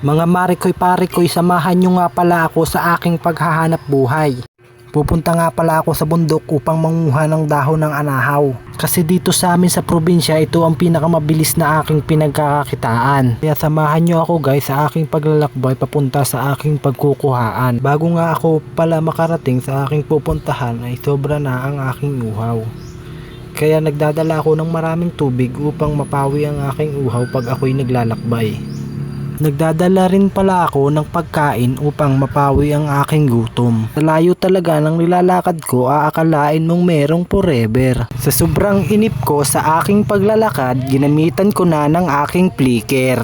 Mga marikoy-parikoy, samahan nyo nga pala ako sa aking paghahanap buhay. Pupunta nga pala ako sa bundok upang manguha ng dahon ng anahaw. Kasi dito sa amin sa probinsya, ito ang pinakamabilis na aking pinagkakakitaan. Kaya samahan nyo ako guys sa aking paglalakbay papunta sa aking pagkukuhaan. Bago nga ako pala makarating sa aking pupuntahan ay sobra na ang aking uhaw. Kaya nagdadala ako ng maraming tubig upang mapawi ang aking uhaw pag ako'y naglalakbay. Nagdadala rin pala ako ng pagkain upang mapawi ang aking gutom. Sa layo talaga ng nilalakad ko, aakalain mong merong forever. Sa sobrang inip ko sa aking paglalakad, ginamitan ko na ng aking flicker.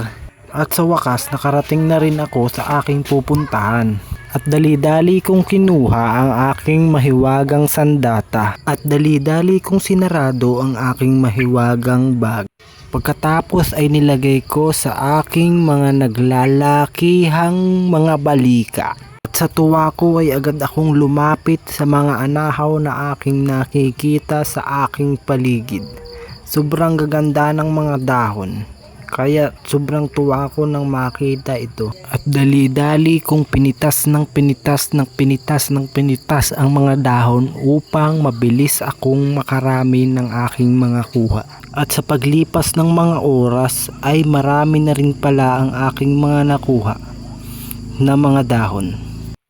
At sa wakas, nakarating na rin ako sa aking pupuntahan. At dali-dali kong kinuha ang aking mahiwagang sandata. At dali-dali kong sinarado ang aking mahiwagang bag. Pagkatapos ay nilagay ko sa aking mga naglalakihang mga balika. At sa tuwa ko ay agad akong lumapit sa mga anahaw na aking nakikita sa aking paligid. Sobrang gaganda ng mga dahon. Kaya sobrang tuwa ko nang makita ito. At dali-dali kong pinitas ng pinitas ang mga dahon upang mabilis akong makarami ng aking mga kuha. At sa paglipas ng mga oras ay marami na rin pala ang aking mga nakuha na mga dahon.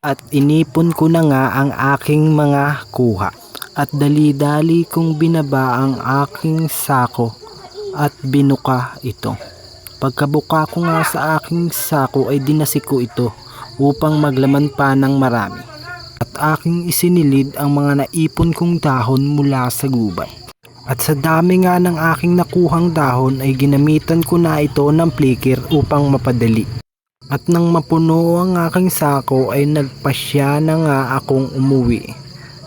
At inipon ko na nga ang aking mga kuha. At dali-dali kong binaba ang aking sako at binuka ito. Pagkabuka ko nga sa aking sako ay dinasi ko ito upang maglaman pa ng marami. At aking isinilid ang mga naipon kong dahon mula sa gubat. At sa dami nga ng aking nakuhang dahon ay ginamitan ko na ito ng flicker upang mapadali. At nang mapuno ang aking sako ay nagpasya na nga akong umuwi.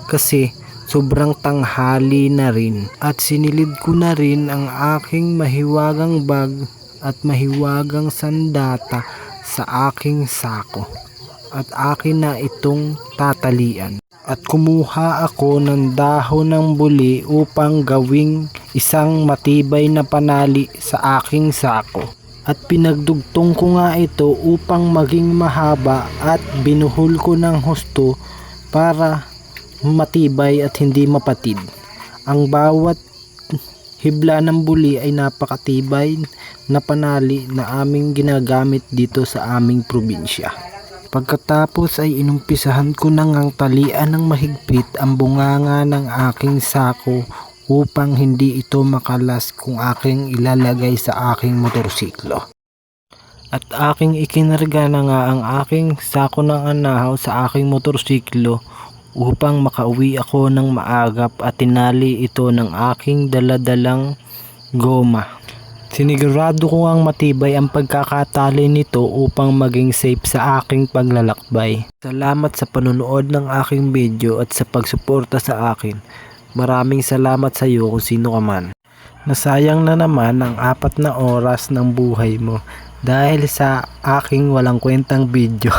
Kasi sobrang tanghali na rin. At sinilid ko na rin ang aking mahiwagang bag at mahiwagang sandata sa aking sako. At akin na itong tatalian. At kumuha ako ng dahon ng buli upang gawing isang matibay na panali sa aking sako. At pinagdugtong ko nga ito upang maging mahaba at binuhol ko ng husto para matibay at hindi mapatid. Ang bawat hibla ng buli ay napakatibay na panali na aming ginagamit dito sa aming probinsya. Pagkatapos ay inumpisahan ko na ngang talian ng mahigpit ang bunganga ng aking sako upang hindi ito makalas kung aking ilalagay sa aking motorsiklo. At aking ikinarga na nga ang aking sako ng anahaw sa aking motorsiklo upang makauwi ako ng maagap at tinali ito ng aking daladalang goma. Sinigurado ko ang matibay ang pagkakatali nito upang maging safe sa aking paglalakbay. Salamat sa panunood ng aking video at sa pagsuporta sa akin. Maraming salamat sa iyo kung sino ka man. Nasayang na naman ang 4 na oras ng buhay mo dahil sa aking walang kwentang video.